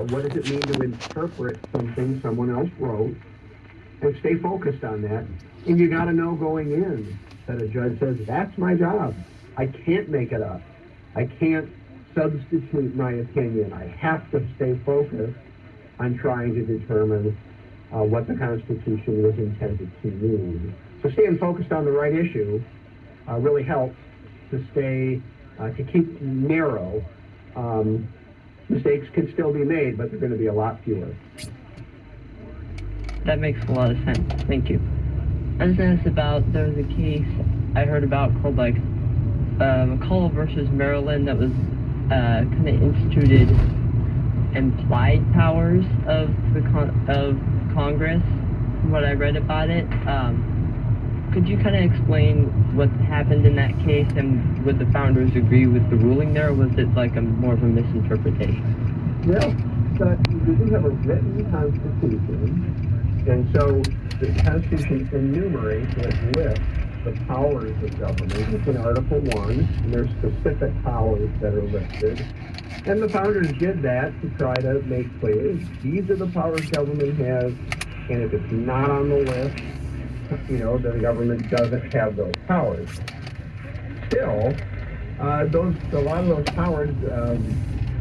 What does it mean to interpret something someone else wrote? And stay focused on that. And you got to know going in that a judge says, that's my job. I can't make it up. I can't substitute my opinion. I have to stay focused on trying to determine what the Constitution was intended to mean. So staying focused on the right issue really helps to keep narrow. Mistakes can still be made, but they're going to be a lot fewer. That makes a lot of sense. Thank you. I was asked about, there was a case I heard about called McCullough versus Maryland that was kind of instituted implied powers of Congress. From what I read about it, could you kind of explain what happened in that case, and would the founders agree with the ruling there, or was it like more of a misinterpretation? Well, but we do have a written Constitution. And so the Constitution enumerates, it lists the powers of government. It's in Article 1, and there's specific powers that are listed. And the founders did that to try to make clear, these are the powers government has, and if it's not on the list, the government doesn't have those powers. Still, a lot of those powers,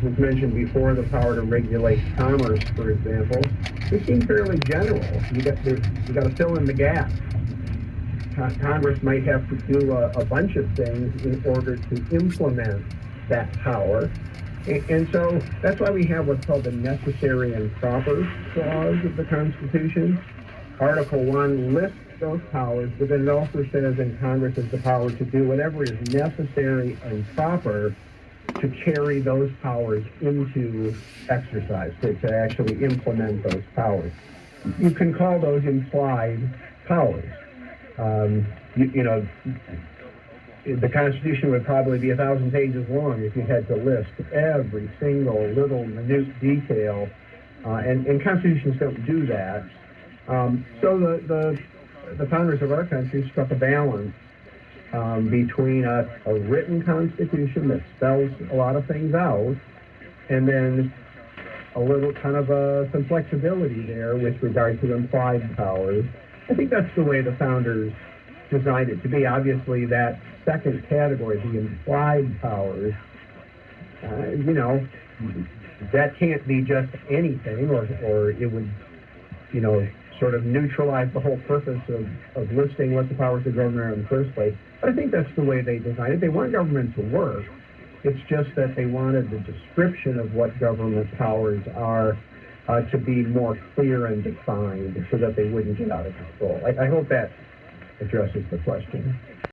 was mentioned before, the power to regulate commerce, for example, they seem fairly general. You got to fill in the gaps. Congress might have to do a bunch of things in order to implement that power. And so that's why we have what's called the necessary and proper clause of the Constitution. Article 1 lists those powers, but then it also says in Congress has the power to do whatever is necessary and proper to carry those powers into exercise, to actually implement those powers. You can call those implied powers. The Constitution would probably be 1,000 pages long if you had to list every single little minute detail, and constitutions don't do that. So the founders of our country struck a balance between a written Constitution that spells a lot of things out, and then a little kind of some flexibility there with regard to implied powers. I think that's the way the founders designed it to be. Obviously, that second category, the implied powers, that can't be just anything, or it would, sort of neutralize the whole purpose of listing what the powers of government are in the first place. But I think that's the way they designed it. They want government to work. It's just that they wanted the description of what government powers are to be more clear and defined so that they wouldn't get out of control. I hope that addresses the question.